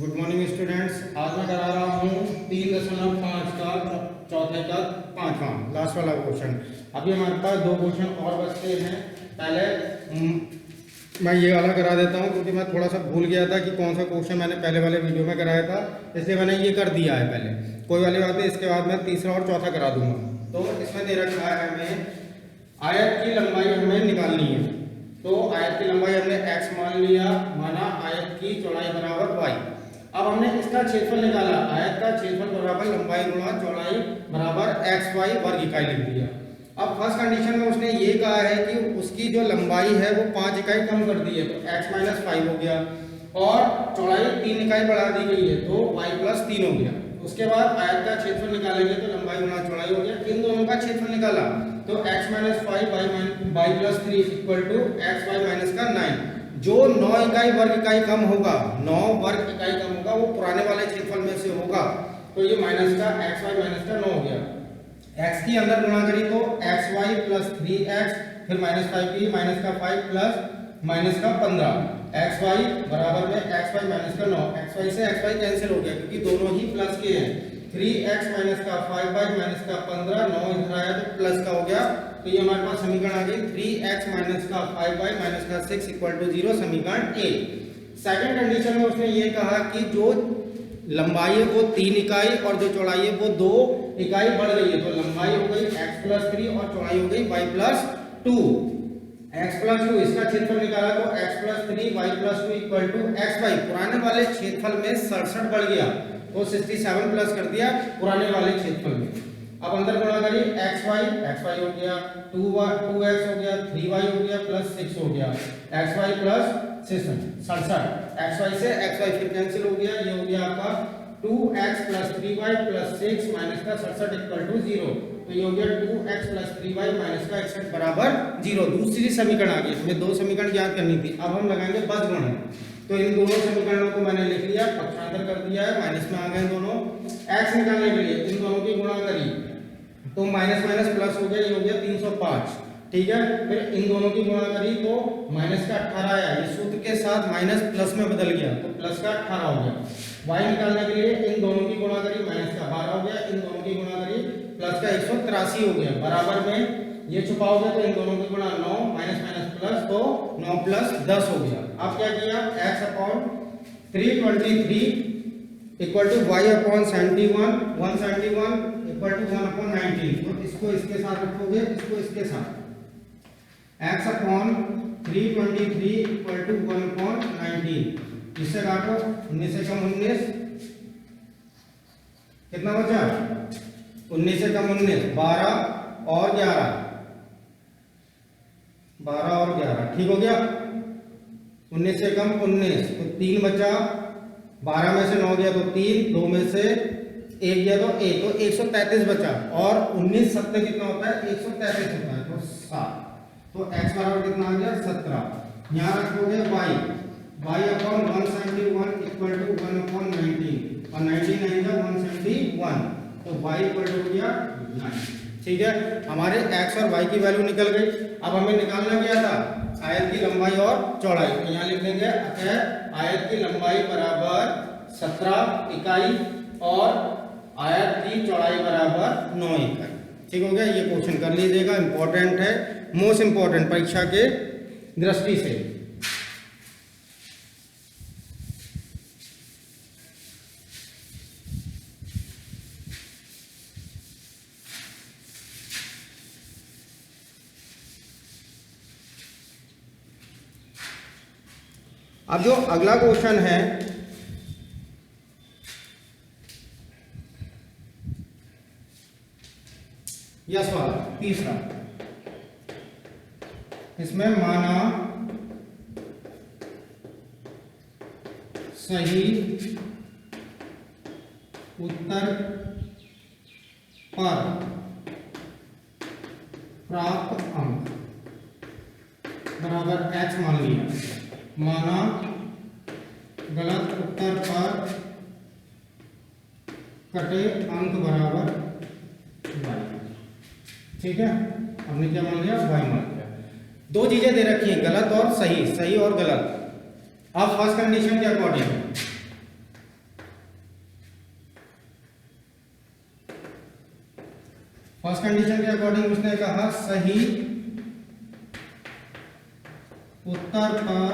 Good morning students. आज मैं करा रहा हूँ 3.5 का चौथे का पांचवा लास्ट वाला क्वेश्चन। अभी हमारे पास दो क्वेश्चन और बचते हैं। पहले मैं ये वाला करा देता हूँ क्योंकि मैं थोड़ा सा भूल गया था कि कौन सा क्वेश्चन मैंने पहले वाले वीडियो में कराया था, इसलिए मैंने ये कर दिया है पहले। कोई वाली बात नहीं, इसके बाद मैं तीसरा और चौथा करा दूंगा। तो इसमें दे रखा है हमें आयत की लंबाई हमें निकालनी है। तो आयत की लंबाई हमने x मान लिया, माना आयत की चौड़ाई बराबर y। अब हमने इसका क्षेत्रफल निकाला, आयत का क्षेत्रफल बराबर लंबाई गुणा चौड़ाई बराबर xy वर्ग इकाई लिख दिया। अब फर्स्ट कंडीशन में उसने ये कहा है कि उसकी जो लंबाई है वो 5 इकाई कम कर दी है, तो x - 5 हो गया, और चौड़ाई 3 इकाई बढ़ा दी गई है, तो y + 3 हो गया। उसके बाद आयत का क्षेत्रफल निकालेंगे तो लंबाई गुणा चौड़ाई हो गया। इन दोनों का क्षेत्रफल निकाला तो x - 5 y + 3 = xy - 9। जो 9 इकाई वर्ग इकाई कम होगा, 9 वर्ग इकाई कम होगा, वो पुराने वाले क्षेत्रफल में से होगा। तो ये माइनस का xy - का 9 हो गया। x की अंदर गुणा करी तो xy + 3x, फिर -5 की माइनस का 5 प्लस माइनस का 15, xy बराबर में xy - का 9। xy से xy कैंसिल हो गया क्योंकि दोनों ही प्लस के हैं। 3x - का 5y - का 15, 9 इधर आया तो प्लस का हो गया। तो ये हमारे पास समीकरण आ गई 3x - का 5y - का 6 = 0, समीकरण ए। सेकंड कंडीशन में उसने ये कहा कि जो लंबाई है वो 3 इकाई और जो चौड़ाई है वो 2 इकाई बढ़ गई है। तो लंबाई हो गई x + 3 और चौड़ाई हो गई y + 2। x + 2 इसका क्षेत्रफल निकाला तो x + 3 y + 2 = xy। पुराने वाले क्षेत्रफल में 67 बढ़ गया तो 67 प्लस कर दिया पुराने वाले क्षेत्रफल में। अब अंदर गुणा करिए xy हो गया, 2x हो गया, 3y हो गया, प्लस 6 हो गया, xy + 67, xy से xy फिर कैंसिल हो गया। ये हो गया आपका 2x + 3y + 6 - का 67 = 0। तो ये हो गया 2x + 3y - का 61 बराबर 0। दूसरी समीकरण आ गई, इसमें दो समीकरण याद करनी थी। अब हम लगाएंगे बस गुणन। तो इन दोनों समीकरणों को मैंने लिख लिया, पक्षांतर कर दिया है, माइनस में आ गए दोनों। x निकालने के लिए इन दोनों की गुणा करी तो माइनस माइनस प्लस हो गया, ये हो गया 305, ठीक है। फिर इन दोनों की गुणा करी तो माइनस का 18 आया, ये सूत्र के साथ माइनस प्लस में बदल गया तो प्लस का 18 हो गया। y निकालने के लिए इन दोनों की गुणा करी, माइनस का 12 हो गया, इन दोनों की गुणा करी, प्लस का 183 हो गया। बराबर में ये छुपाओगे तो इन दोनों की गुणा 9 माइनस माइनस प्लस, तो 9 + 10 हो गया। अब क्या किया, x/323 = y/71, 171 = 1/19। तो इसको इसके साथ रखोगे, इसको इसके साथ, x/323 = 1/19। इससे काटो, 19 से कम 19, कितना बचा, 19 से कम 19, 12 और 11, 12 और 11, ठीक हो गया। 19 से कम 19 तो 3 बचा, 12 में से 9 गया तो 3, 2 में से 1 गया तो 1, तो 133 बचा। और 19 7 कितना होता है, 133 होता है, तो 7। तो x बराबर कितना आ गया, 17। यहाँ रखोगे y/171 = 1/19, और 99 का 171, तो y = हो गया 9, ठीक है। हमारे x और y की वैल्यू निकल गई। अब हमें निकालना क्या था, आयत की लंबाई और चौड़ाई। तो यहाँ लिख देंगे आयत की लंबाई बराबर 17 इकाई और आयत की चौड़ाई बराबर 9 इकाई, ठीक हो गया। ये क्वेश्चन कर लीजिएगा, इंपॉर्टेंट है, मोस्ट इंपॉर्टेंट परीक्षा के दृष्टि से। अब जो अगला क्वेश्चन है, यह सवाल तीसरा, इसमें माना सही उत्तर पर प्राप्त अंक बराबर h मान लिया, माना गलत उत्तर पर कटे अंक बराबर y, ठीक है। हमने क्या मान लिया, y मान लिया। दो चीजें दे रखी हैं, गलत और सही, सही और गलत। अब फर्स्ट कंडीशन के अकॉर्डिंग फर्स्ट कंडीशन के अकॉर्डिंग उसने कहा सही उत्तर पर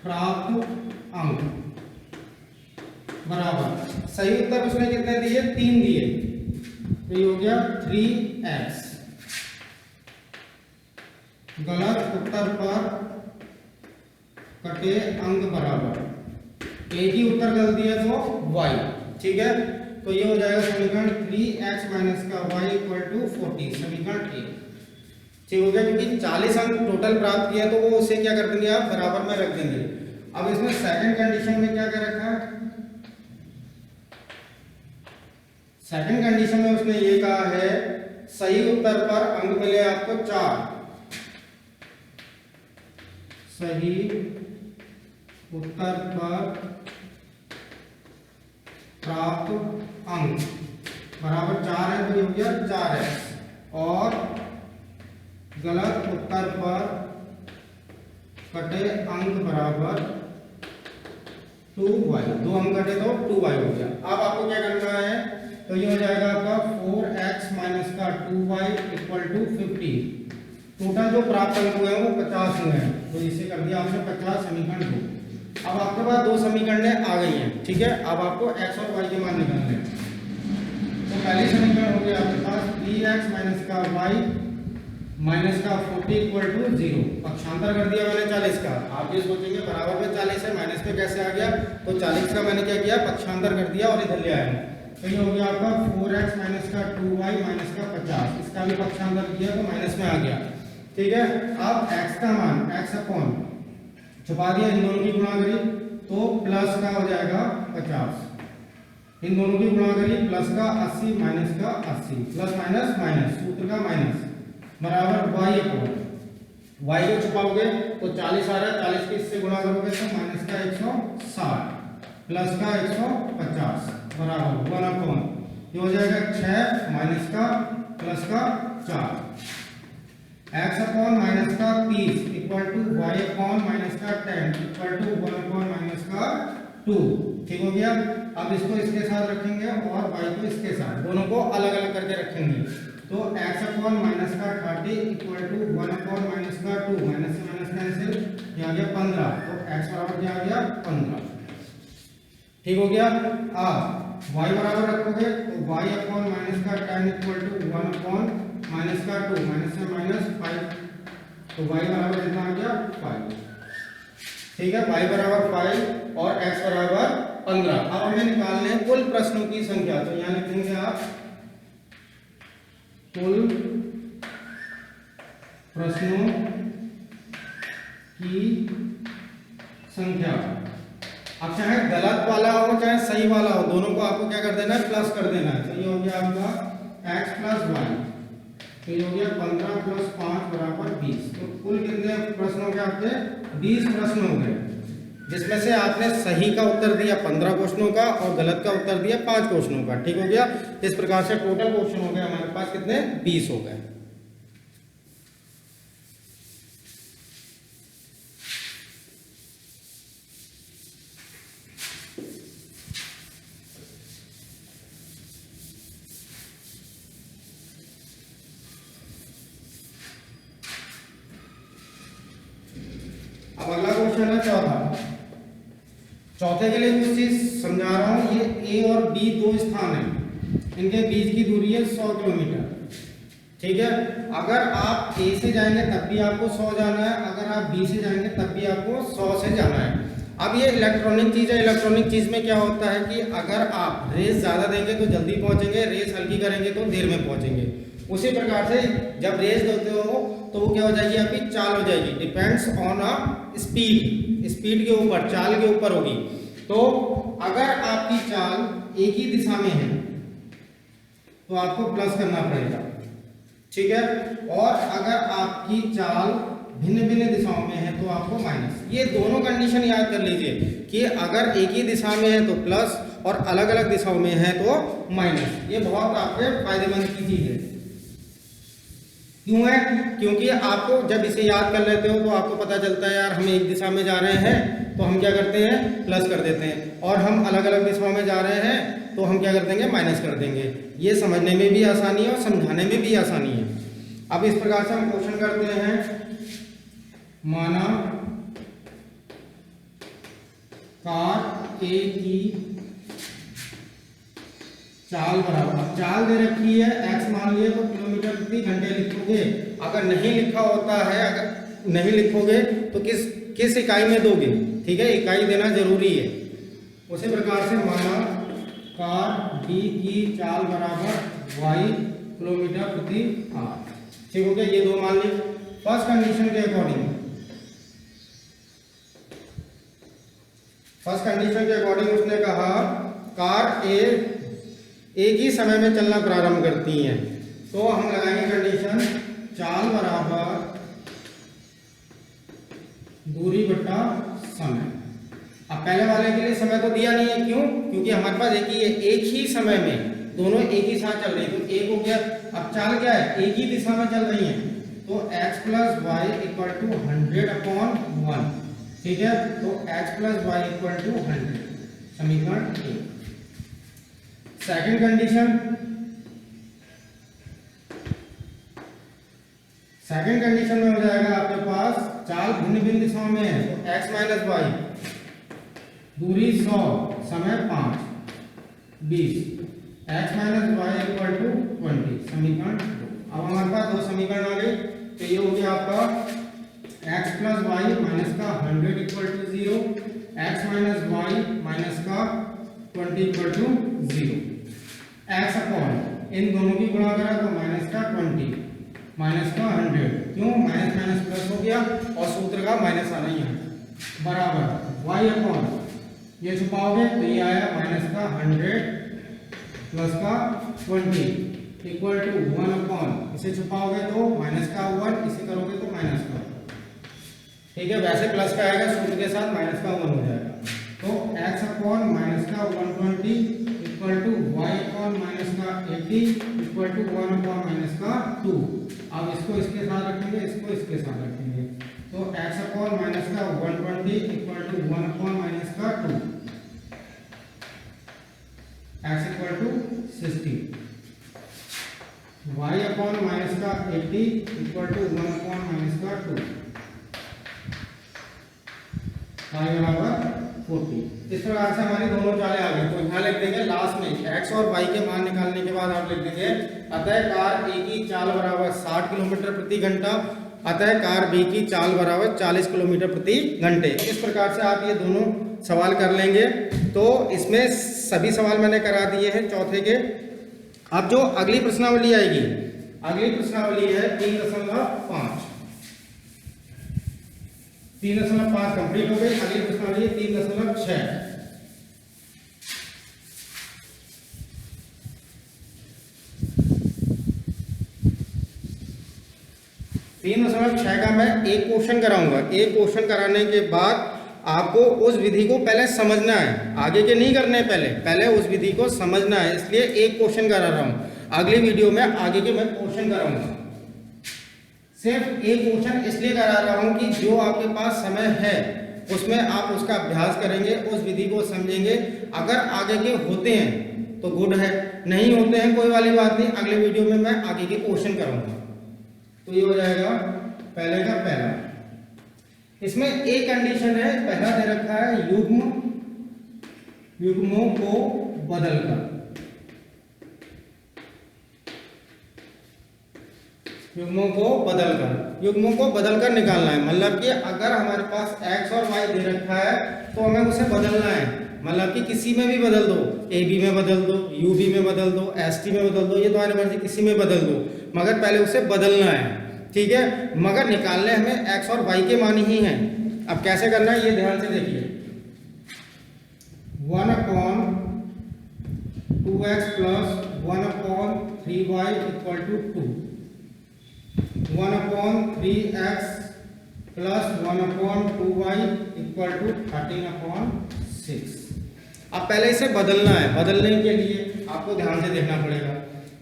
प्राप्त अंक बराबर, सही उत्तर उसने कितने दिए? 3 दिए, तो ये हो गया 3x। गलत उत्तर पर कटे अंक बराबर एक ही उत्तर गलत दिया तो y, ठीक है। तो ये हो जाएगा समीकरण 3x माइनस का y इक्वल टू 40, समीकरण 1, ठीक हो गया। क्योंकि 40 अंक टोटल प्राप्त किया तो वो उसे क्या कर देंगे आप? बराबर में रख देंगे। अब इसमें सेकंड कंडीशन में क्या कर रखा है? सेकंड कंडीशन में उसने ये कहा है सही उत्तर पर अंक मिले आपको 4, सही उत्तर पर प्राप्त अंक बराबर 4 है, तो ये हो गया 4x, और गलत उत्तर पर कटे अंक बराबर 2y, 2 अंक कटे तो 2y हो गया। अब आपको क्या करना है? तो ये हो जाएगा आपका 4x माइनस का 2y इक्वल टू 50। टोटल जो प्राप्त अंक हुए हैं वो 50 हुए हैं, तो इसे कर दिया आपने 50, समीकरण 2। अब आपके पास 2 समीकरणें आ गई हैं, ठीक है। अब आपको x और y के मान निकालने हैं। तो पहली समीकरण हो गया आपके पास 3x माइनस का y माइनस का 40 इक्वल टू 0। पक्षांतर कर दिया मैंने 40 का। आप ये सोचेंगे बराबर में 40 है, माइनस में कैसे आ गया? तो 40 का मैंने क्या किया? पक्षांतर कर दिया और इधर ले आया। तो ये हो गया आपका 4x माइनस का 2y माइनस का 50, इसका भी पक्षांतर किया तो माइनस में आ गया, ठीक है। अब x का मान x अपॉन छुपा दिया, इन दोनों की गुणा करी तो प्लस का हो जाएगा 50, इन दोनों की गुणा करी प्लस का 80 माइनस का 80, प्लस माइनस माइनस, सूत्र का माइनस बराबर y अपॉन y को छुपाओगे तो 40 आ रहा है, 40 के इससे गुणा करोगे तो माइनस का 160 प्लस का 150 बराबर 1 अपॉन ये हो जाएगा 6 माइनस का प्लस का 4, x अपॉन माइनस का 30 equal to y upon minus का 10 इक्वल टू 1 अपॉन माइनस का 2, ठीक हो गया। अब इसको इसके साथ रखेंगे और y को इसके साथ, दोनों को अलग अलग करके रखेंगे। तो x अपॉन माइनस का 30 इक्वल टू 1 अपॉन माइनस का 2, माइनस से माइनस कैंसिल, ये आ गया 15, तो x बराबर क्या आ गया? 15, ठीक हो गया। अब y बराबर रखोगे तो y अपॉन माइनस का 10 इक्वल टू 1 अपॉन माइनस का 2, माइनस से माइनस 5, तो y बराबर कितना आ गया? 5, ठीक है। y बराबर 5 और x बराबर 15। अब हमें निकालने हैं कुल प्रश्नों की संख्या, तो यहाँ लिखेंगे आप कुल प्रश्नों की संख्या। अब चाहे गलत वाला हो चाहे सही वाला हो, दोनों को आपको क्या कर देना है? प्लस कर देना है। तो ये हो गया आपका x प्लस वाई, तो ये हो गया 15 प्लस 5 बराबर 20। तो कुल कितने प्रश्न हो गए आपके? 20 प्रश्न हो गए, जिसमें से आपने सही का उत्तर दिया 15 क्वेश्चनों का और गलत का उत्तर दिया 5 क्वेश्चनों का, ठीक हो गया। इस प्रकार से टोटल क्वेश्चन हो गए हमारे पास कितने? 20 हो गए। अब अगला क्वेश्चन है चौथा। चौथे के लिए कुछ चीज समझा रहा हूं। ये ए और बी 2 स्थान है, इनके बीच की दूरी है 100 किलोमीटर, ठीक है। अगर आप ए से जाएंगे तब भी आपको 100 जाना है, अगर आप बी से जाएंगे तब भी आपको 100 से जाना है। अब ये इलेक्ट्रॉनिक चीज है, इलेक्ट्रॉनिक चीज में क्या होता है कि अगर आप रेस ज्यादा देंगे तो जल्दी पहुंचेंगे, रेस हल्की करेंगे तो देर में पहुंचेंगे। उसी प्रकार से जब रेस देते हो तो वो क्या हो जाएगी? आपकी चाल हो जाएगी, depends on a speed, speed के ऊपर, चाल के ऊपर होगी। तो अगर आपकी चाल एक ही दिशा में है तो आपको प्लस करना पड़ेगा, ठीक है। और अगर आपकी चाल भिन्न भिन्न दिशाओं में है तो आपको माइनस। ये दोनों कंडीशन याद कर लीजिए कि अगर एक ही दिशा में है तो प्लस और अलग अलग दिशाओं में है तो माइनस। ये बहुत आपके फायदेमंद की चीज है। क्यों है? क्योंकि आपको जब इसे याद कर लेते हो तो आपको पता चलता है यार हम एक दिशा में जा रहे हैं तो हम क्या करते हैं? प्लस कर देते हैं, और हम अलग अलग दिशाओं में जा रहे हैं तो हम क्या कर देंगे, माइनस कर देंगे। ये समझने में भी आसानी है और समझाने में भी आसानी है। अब इस प्रकार से हम क्वेश्चन करते हैं, माना कार ए की चाल बराबर, अब चाल दे रखी है x मान लिए तो किलोमीटर प्रति घंटे लिखोगे। अगर नहीं लिखा होता है, अगर नहीं लिखोगे तो किस इकाई में दोगे, ठीक है, इकाई देना जरूरी है। उसी प्रकार से माना कार B की चाल बराबर y किलोमीटर प्रति आवर, ठीक हो गया, ये दो मान ली। फर्स्ट कंडीशन के अकॉर्डिंग, उसने कहा कार एक ही समय में चलना प्रारंभ करती हैं, तो हम लगाएंगे कंडीशन चाल बराबर दूरी बटा समय। अब पहले वाले के लिए समय तो दिया नहीं है, क्यों? क्योंकि हमारे पास एक ही समय में दोनों एक ही साथ चल रही है, तो एक हो गया। अब चाल क्या है, एक ही दिशा में चल रही है, तो x plus y equal to 100/1, ठीक है, तो x plus y equal to 100, समीकरण 1। सेकंड कंडीशन में हो जाएगा आपके पास चाल भिन्न भिन्न दिशाओं में है, तो x माइनस वाई, दूरी 100, समय 5, 20, x minus y equal to 20, समीकरण 2। अब हमारे पास दो समीकरण आ गए, तो ये हो गया आपका x प्लस वाई माइनस का 100 equal to 0, x minus y minus का 20 इक्वल टू 0, x अपॉन इन दोनों की गुणा करा तो माइनस का 20 माइनस का 100, क्यों, माइनस माइनस प्लस हो गया और सूत्र का माइनस आना ही है, बराबर y अपॉन ये छुपाओगे तो ये आया माइनस का 100 प्लस का 20 इक्वल टू 1 अपॉन, इसे छुपाओगे तो माइनस का 1, इसे करोगे तो माइनस का, ठीक है, वैसे प्लस का आएगा, सूत्र के साथ माइनस का 1 हो जाएगा, तो x अपॉन माइनस का 120 equal to y upon minus का 80 इक्वल टू 1 अपॉन माइनस का 2। अब इसको इसके साथ रखेंगे, इसको इसके साथ रखेंगे, तो x अपॉन माइनस का 120 इक्वल टू 1 अपॉन माइनस का 2, x equal to 60, y upon minus का 80 इक्वल टू 1 अपॉन माइनस का 2, y बराबर 40। इस प्रकार से हमारी दोनों चालें आ गई। तो यहाँ लिख देंगे लास्ट में x और y के मान निकालने के बाद आप लिख देंगे अतः कार A की चाल बराबर 60 किलोमीटर प्रति घंटा, अतः कार B की चाल बराबर 40 किलोमीटर प्रति घंटे। इस प्रकार से आप ये दोनों सवाल कर लेंगे। तो इसमें सभी सवाल मैंने करा दिए हैं चौथे के। अब जो अगली प्रश्नावली आएगी, अगली प्रश्नावली है 3.5। 3.5 कंप्लीट हो गई। अगली प्रश्नावली 3.6। 3.6 का मैं एक क्वेश्चन कराऊंगा। एक क्वेश्चन कराने के बाद आपको उस विधि को पहले समझना है, आगे के नहीं करने, पहले उस विधि को समझना है। इसलिए एक क्वेश्चन करा रहा हूं। अगली वीडियो में आगे के मैं क्वेश्चन कराऊंगा। सिर्फ एक क्वेश्चन इसलिए करा रहा हूं कि जो आपके पास समय है उसमें आप उसका अभ्यास करेंगे, उस विधि को समझेंगे। अगर आगे के होते हैं तो गुड है, नहीं होते हैं कोई वाली बात नहीं। अगले वीडियो में मैं आगे के क्वेश्चन करूंगा। तो ये हो जाएगा पहले का पहला। इसमें एक कंडीशन है, पहला दे रखा है युग्मों को बदलकर। युग्मों को बदलकर निकालना है। मतलब कि अगर हमारे पास x और y दे रखा है तो हमें उसे बदलना है। मतलब कि किसी में भी बदल दो, a b में बदल दो, u b में बदल दो, s t में बदल दो, ये तुम्हारी मर्जी, किसी में बदल दो, मगर पहले उसे बदलना है। ठीक है, मगर निकालने हमें x और y के मान ही हैं। अब कैसे करना है ये ध्यान से देखिए। 1/2x plus 1/3y equal to 2, 1/3x plus 1/2y equal to 13/6। अब पहले इसे बदलना है। बदलने के लिए आपको ध्यान से देखना पड़ेगा।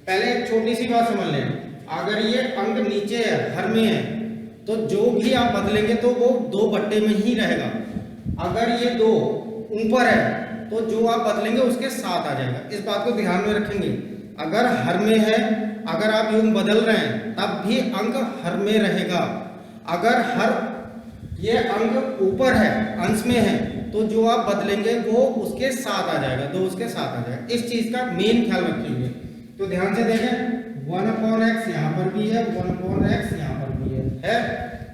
पहले एक छोटी सी बात समझ लें, अगर ये अंक नीचे है, हर में है, तो जो भी आप बदलेंगे तो वो 2 बट्टे में ही रहेगा। अगर ये 2 ऊपर है तो जो आप बदलेंगे उसके साथ आ जाएगा। इस बात को ध्यान में रखेंगे। अगर हर में है, अगर आप युग्म बदल रहे हैं तब भी अंक हर में रहेगा। अगर हर ये अंक ऊपर है, अंश में है, तो जो आप बदलेंगे वो उसके साथ आ जाएगा, दो उसके साथ आ जाएगा। इस चीज का मेन ख्याल रखेंगे। तो ध्यान से देखें, 1/x यहाँ पर भी है, 1/x यहाँ पर भी है।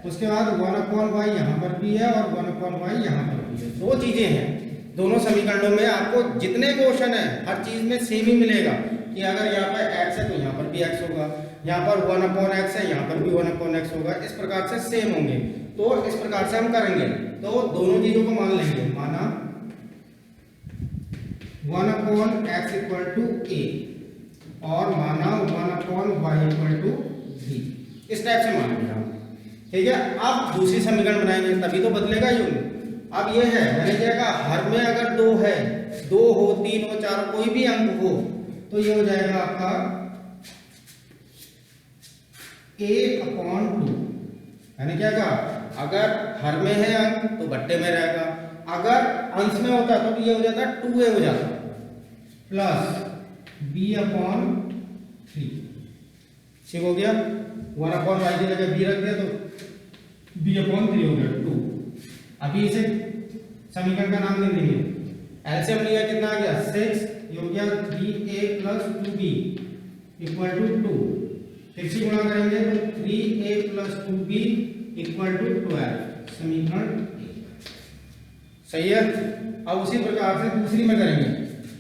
उसके बाद 1/y यहाँ पर भी है और 1/y यहाँ पर भी है। दो चीजें हैं दोनों समीकरणों में। आपको जितने क्वेश्चन है हर चीज में सेम ही मिलेगा कि अगर यहाँ पर x है तो यहाँ पर भी x होगा, यहाँ पर 1/x है यहाँ पर भी 1/x होगा। इस प्रकार से सेम होंगे। तो इस प्रकार से हम करेंगे तो दोनों चीजों को मान लेंगे। माना 1/x = a और माना 1/y = b। इस टाइप से मान लिया, ठीक है। अब दूसरी समीकरण बनाएंगे तभी तो बदलेगा युग्म। अब ये है, मैंने क्या कहा, हर में अगर 2 है, 2 हो, 3 हो, 4 कोई भी अंक हो, तो ये हो जाएगा आपका a/2। मैंने क्या कहा, अगर हर में है अंक तो बट्टे में रहेगा, अगर अंश में होता तो ये हो जाता 2a हो जाता, प्लस b/3। ठीक हो गया। 1/y की जगह b रख दिया तो b/3 हो गया 2। अभी इसे समीकरण का नाम दे देंगे। एलसीएम लिया कितना आ गया 6, ये हो गया 3a + 2b = 2। फिर से गुणा करेंगे तो 3a + 2b = 12। समीकरण 1 सही है। अब उसी प्रकार से दूसरी में करेंगे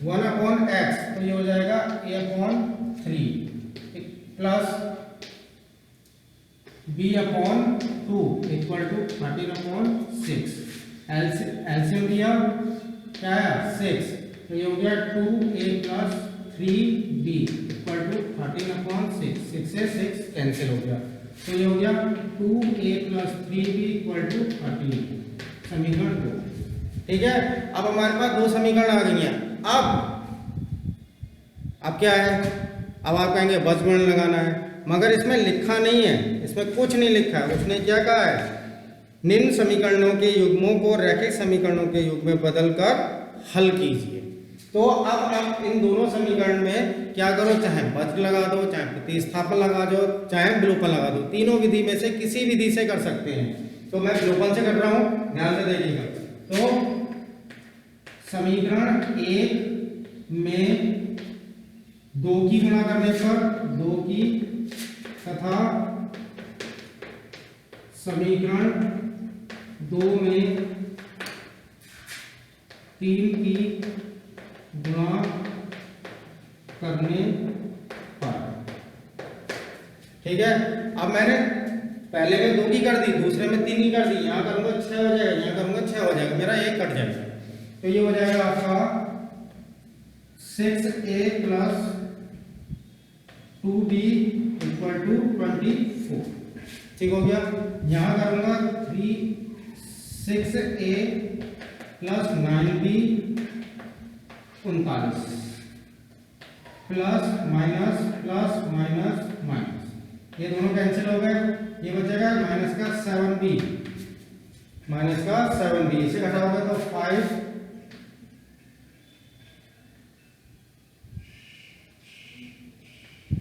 1/x तो ये हो जाएगा a/3 प्लस b/2 = 13/6। एलसीएम दिया क्या है 6, तो ये हो गया 2a + 3b = 13/6। 6 से 6 कैंसिल हो गया, तो ये हो गया 2a + 3b = 13। समीकरण 2, ठीक है। अब हमारे पास दो समीकरण आ गई हैं। अब क्या है, अब आप कहेंगे बसगुण लगाना है, मगर इसमें लिखा नहीं है, इसमें कुछ नहीं लिखा है। उसने क्या कहा है, निम्न समीकरणों के युग्मों को रैखिक समीकरणों के युग्म में बदलकर हल कीजिए। तो अब आप इन दोनों समीकरण में क्या करो, चाहे बज लगा दो, चाहे प्रतिस्थापन लगा दो, चाहे विलोपन लगा दो। तीनों विधि में से किसी विधि से कर सकते हैं। तो मैं विलोपन से कर रहा हूं, ध्यान से देखिएगा। तो समीकरण 1 में 2 की गुणा करने पर 2 की, तथा समीकरण 2 में 3 की गुणा करने पर, ठीक है। अब मैंने पहले में 2 की कर दी, दूसरे में 3 की कर दी, यहां करूंगा 6 हो जाएगा, यहां करूंगा 6 हो जाएगा, मेरा 1 कट जाएगा। तो ये हो जाएगा आपका 6a + 2b = 24। ठीक हो गया। यहां करूंगा 6a + 9b 39 plus minus plus minus minus, ये दोनों कैंसिल हो गए। ये बचेगा माइनस का 7b, माइनस का 7b, इसे घटाओगे तो 5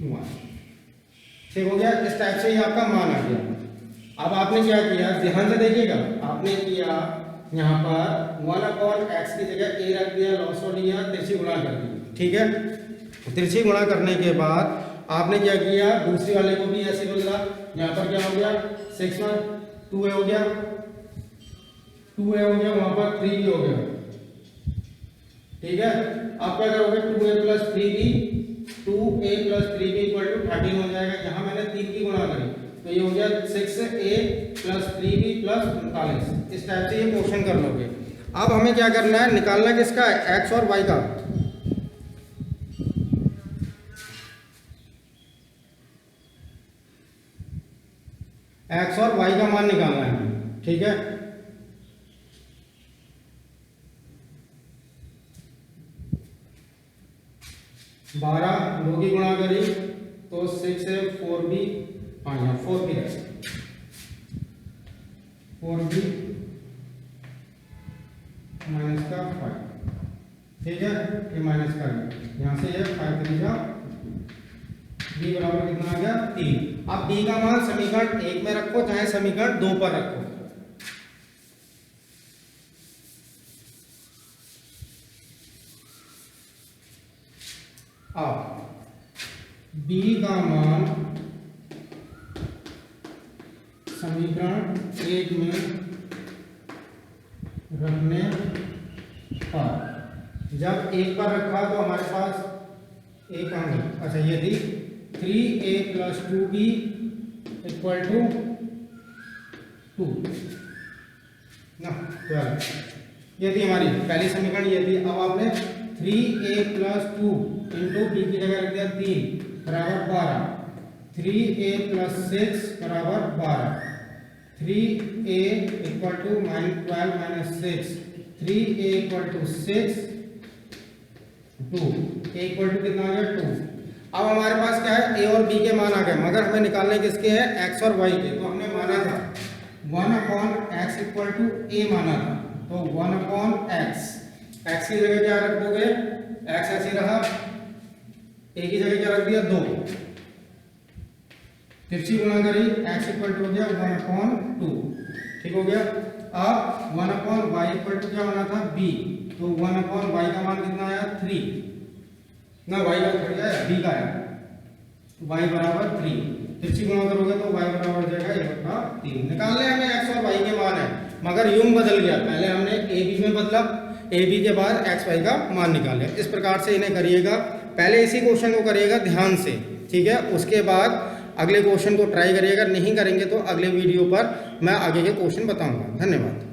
1। ठीक हो गया। इस टाइप से ये आपका मान आ गया। अब आपने क्या किया, ध्यान से देखिएगा, आपने किया यहाँ पर 1/x की जगह a रख दिया, लॉस हो लिया, तिरछी गुणा कर दी, ठीक है। तिरछी गुणा करने के बाद आपने क्या किया, दूसरी वाले को भी ऐसे बदला। यहाँ पर क्या हो गया 6 में 2a हो गया, 2a हो गया, वहां पर 3b हो गया, ठीक है। आप क्या करोगे 2a + 3b, 2a + 3b = 13 हो जाएगा। यहाँ मैंने 3 की गुणा करी तो ये हो गया 6a + 3b + 39। इस टाइप से ये क्वेश्चन कर लोगे। अब हमें क्या करना है, निकालना किसका है, x और y का। x और y का मान निकालना है, ठीक है। बारह 2 की गुणा करी तो 6 से 4b, हाँ यहाँ 4b है, 4b - का 5, ठीक है, ये माइनस कर लो यहाँ से, ये 5 3 जा b बराबर कितना आ गया 3। अब b का मान समीकरण 1 में रखो चाहे समीकरण 2 पर रखो। अब b का मान समीकरण 1 में रखने पर, जब 1 पर रखा तो हमारे पास एक आंगे, अच्छा ये थी 3a + 2b = 2 ना 12, ये थी हमारी पहली समीकरण, ये थी। अब आपने 3a + 2 इंटू b की जगह रख दिया 3 बराबर 12, 3a + 6 बराबर 12, 3a = -12 - 6, 3a = 6, 2 a = कितना आ गया 2। अब हमारे पास क्या है, a और b के मान आ गए, मगर हमें निकालने किसके हैं, x और y के। तो हमने माना था 1/x = a माना था, तो 1/x, x की जगह क्या रख दोगे, x ऐसे रहा, a की जगह क्या रख दिया 2, तिरछी गुणा करी, x = हो गया 1/2, ठीक हो गया। अब 1/y = क्या होना था b, तो 1/y का मान कितना आया 3 ना, y का थोड़ी आया b का आया, y बराबर 3, तिरछी गुणा करोगे तो y बराबर हो जाएगा 1/3। निकालने हमें x और y के मान है, मगर युग्म बदल गया, पहले हमने a b में बदला, a b के बाद x y का मान निकाले। इस प्रकार से इन्हें करिएगा, पहले इसी क्वेश्चन को करिएगा ध्यान से, ठीक है, उसके बाद अगले क्वेश्चन को ट्राई करिएगा। नहीं करेंगे तो अगले वीडियो पर मैं आगे के क्वेश्चन बताऊंगा। धन्यवाद।